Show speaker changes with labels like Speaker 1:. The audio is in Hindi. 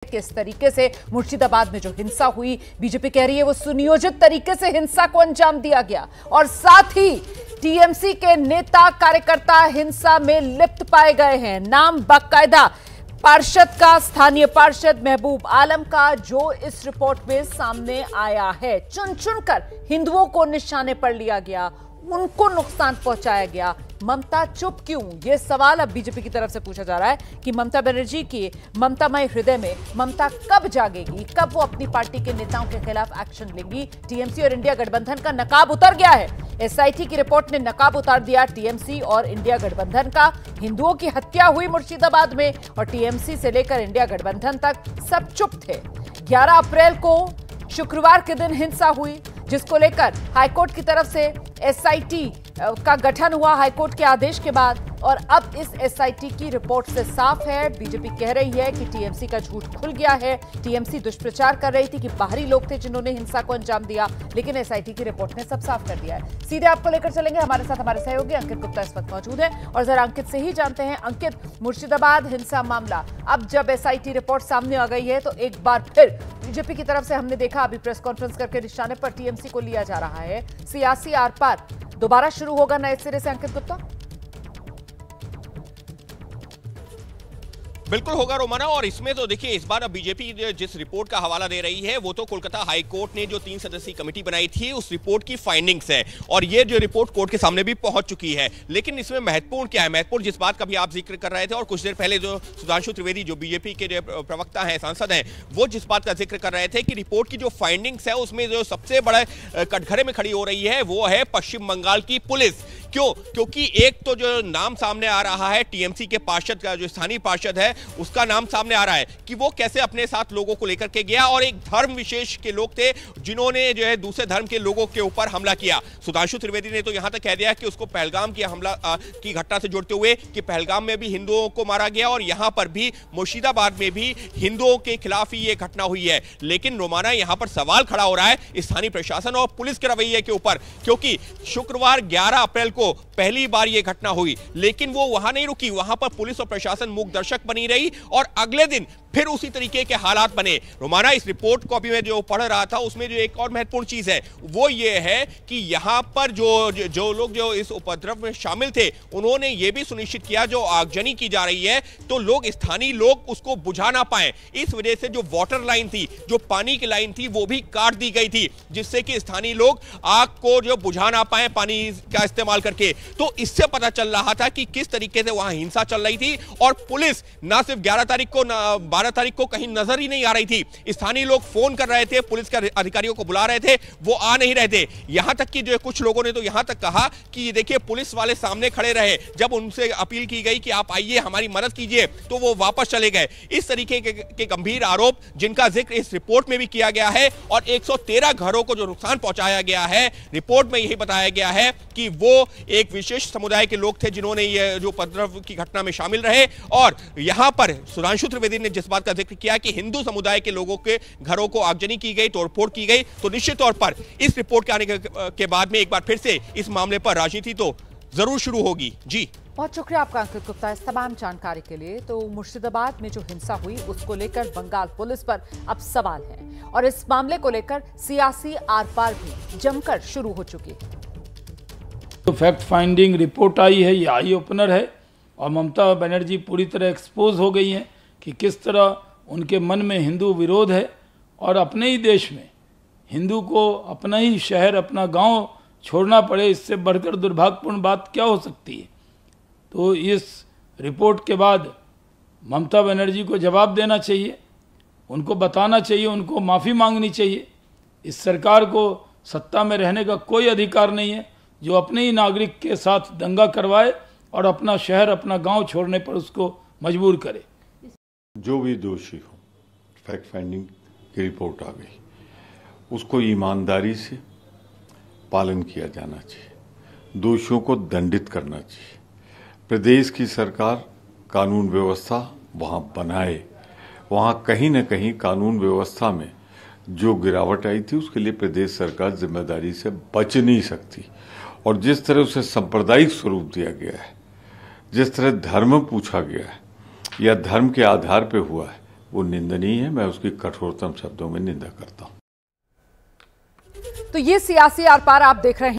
Speaker 1: किस तरीके से मुर्शिदाबाद में जो हिंसा हुई, बीजेपी कह रही है वो सुनियोजित तरीके से हिंसा को अंजाम दिया गया और साथ ही टीएमसी के नेता कार्यकर्ता हिंसा में लिप्त पाए गए हैं। नाम बाकायदा पार्षद का, स्थानीय पार्षद महबूब आलम का, जो इस रिपोर्ट में सामने आया है। चुन चुनकर हिंदुओं को निशाने पर लिया गया, उनको नुकसान पहुंचाया गया। ममता चुप क्यों? यह सवाल अब बीजेपी की तरफ से पूछा जा रहा है कि ममता बनर्जी के ममतामय हृदय में ममता कब जागेगी, कब वो अपनी पार्टी के नेताओं के खिलाफ एक्शन लेंगी। टीएमसी और इंडिया गठबंधन का नकाब उतर गया है। एसआईटी की रिपोर्ट ने नकाब उतार दिया टीएमसी और इंडिया गठबंधन का। हिंदुओं की हत्या हुई मुर्शिदाबाद में और टीएमसी से लेकर इंडिया गठबंधन तक सब चुप थे। 11 अप्रैल को शुक्रवार के दिन हिंसा हुई, जिसको लेकर हाईकोर्ट की तरफ से एसआईटी का गठन हुआ हाईकोर्ट के आदेश के बाद। और अब इस एसआईटी की रिपोर्ट से साफ है, बीजेपी कह रही है कि टीएमसी का झूठ खुल गया है। टीएमसी दुष्प्रचार कर रही थी कि बाहरी लोग थे जिन्होंने हिंसा को अंजाम दिया, लेकिन एसआईटी की रिपोर्ट ने सब साफ कर दिया है। सीधे आपको लेकर चलेंगे, हमारे साथ हमारे सहयोगी अंकित गुप्ता इस वक्त मौजूद है और जरा अंकित से ही जानते हैं। अंकित, मुर्शिदाबाद हिंसा मामला, अब जब एसआईटी रिपोर्ट सामने आ गई है तो एक बार फिर बीजेपी की तरफ से हमने देखा, अभी प्रेस कॉन्फ्रेंस करके निशाने पर टीएमसी को लिया जा रहा है। सियासी आर पार दोबारा शुरू होगा नए सिरे से, अंकित गुप्ता?
Speaker 2: बिल्कुल होगा रोमाना, और इसमें तो देखिए इस बार अब बीजेपी जिस रिपोर्ट का हवाला दे रही है वो तो कोलकाता हाई कोर्ट ने जो 3 सदस्यीय कमेटी बनाई थी उस रिपोर्ट की फाइंडिंग्स है, और ये जो रिपोर्ट कोर्ट के सामने भी पहुंच चुकी है। लेकिन इसमें महत्वपूर्ण क्या है, महत्वपूर्ण जिस बात का भी आप जिक्र कर रहे थे और कुछ देर पहले जो सुधांशु त्रिवेदी जो बीजेपी के जो प्रवक्ता है, सांसद हैं, वो जिस बात का जिक्र कर रहे थे कि रिपोर्ट की जो फाइंडिंग्स है उसमें जो सबसे बड़ा कटघरे में खड़ी हो रही है वो है पश्चिम बंगाल की पुलिस। क्यों? क्योंकि एक तो जो नाम सामने आ रहा है टीएमसी के पार्षद का, जो स्थानीय पार्षद है उसका नाम सामने आ रहा है कि वो कैसे अपने साथ लोगों को लेकर के गया और एक धर्म विशेष के लोग थे जिन्होंने जो है दूसरे धर्म के लोगों के ऊपर हमला किया। सुधांशु त्रिवेदी ने तो यहां तक कह दिया कि उसको पहलगाम की हमला की घटना से जोड़ते हुए कि पहलगाम में भी हिंदुओं को मारा गया और यहां पर भी मुर्शिदाबाद में भी हिंदुओं के खिलाफ ही ये घटना हुई है। लेकिन रोमाना यहां पर सवाल खड़ा हो रहा है स्थानीय प्रशासन और पुलिस के रवैये के ऊपर, क्योंकि शुक्रवार 11 अप्रैल को पहली बार यह घटना हुई, लेकिन वो वहां नहीं रुकी, वहां पर पुलिस और प्रशासन मूक दर्शक बनी रही और अगले दिन फिर उसी तरीके के हालात बने। रोमाना, इस रिपोर्ट को अभी मैं जो पढ़ रहा था उसमें जो एक और महत्वपूर्ण चीज है वो ये है कि यहां पर जो लोग जो इस उपद्रव में शामिल थे उन्होंने ये भी सुनिश्चित किया, जो आगजनी की जा रही है तो लोग, स्थानीय लोग उसको बुझा ना पाए, इस वजह से जो वाटर लाइन थी, जो पानी की लाइन थी वो भी काट दी गई थी, जिससे कि स्थानीय लोग आग को जो बुझा ना पाए पानी का इस्तेमाल करके। तो इससे पता चल रहा था कि किस तरीके से वहां हिंसा चल रही थी और पुलिस ना सिर्फ 11 तारीख को, 12 तारीख को कहीं नजर ही नहीं आ रही थी। स्थानीय लोग फोन कर रहे थे, पुलिस के अधिकारियों को बुला रहे थे, वो आ नहीं रहे थे। यहां तक कि जो कुछ लोगों ने तो यहां तक कहा कि ये देखिए पुलिस वाले सामने खड़े रहे, जब उनसे अपील की गई कि आप आइए हमारी मदद कीजिए तो वो वापस चले गए। इस तरीके के गंभीर आरोप जिनका जिक्र इस रिपोर्ट में भी किया गया है और 113 घरों को जो नुकसान पहुंचाया गया है, रिपोर्ट में यही बताया गया है कि वो एक विशेष समुदाय के लोग थे जिन्होंने ये जो उपद्रव की घटना में शामिल रहे। और यहां पर सुधांशु त्रिवेदी ने जिस बात का जिक्र किया कि हिंदू समुदाय के लोगों के घरों को आगजनी की गई, तोड़फोड़ की गई, तो निश्चित तौर पर इस रिपोर्ट के आने के बाद में एक बार फिर से इस मामले पर राजनीति तो जरूर शुरू होगी। जी,
Speaker 1: बहुत शुक्रिया आपका अंकित गुप्ता इस तमाम जानकारी के लिए। तो मुर्शिदाबाद में जो हिंसा हुई उसको लेकर बंगाल पुलिस पर अब सवाल है और इस मामले को लेकर सियासी आर पार भी जमकर शुरू हो चुकी है।
Speaker 3: तो फैक्ट फाइंडिंग रिपोर्ट आई है, ये आई ओपनर है और ममता बनर्जी पूरी तरह एक्सपोज हो गई हैं कि किस तरह उनके मन में हिंदू विरोध है और अपने ही देश में हिंदू को अपना ही शहर, अपना गांव छोड़ना पड़े, इससे बढ़कर दुर्भाग्यपूर्ण बात क्या हो सकती है। तो इस रिपोर्ट के बाद ममता बनर्जी को जवाब देना चाहिए, उनको बताना चाहिए, उनको माफ़ी मांगनी चाहिए। इस सरकार को सत्ता में रहने का कोई अधिकार नहीं है जो अपने ही नागरिक के साथ दंगा करवाए और अपना शहर, अपना गांव छोड़ने पर उसको मजबूर करे।
Speaker 4: जो भी दोषी हो, फैक्ट फाइंडिंग की रिपोर्ट आ गई, उसको ईमानदारी से पालन किया जाना चाहिए, दोषियों को दंडित करना चाहिए। प्रदेश की सरकार कानून व्यवस्था वहाँ बनाए, वहाँ कहीं न कहीं कानून व्यवस्था में जो गिरावट आई थी उसके लिए प्रदेश सरकार जिम्मेदारी से बच नहीं सकती। और जिस तरह उसे सांप्रदायिक स्वरूप दिया गया है, जिस तरह धर्म पूछा गया है या धर्म के आधार पे हुआ है, वो निंदनीय है। मैं उसकी कठोरतम शब्दों में निंदा करता हूं।
Speaker 1: तो ये सियासी आर पार आप देख रहे हैं।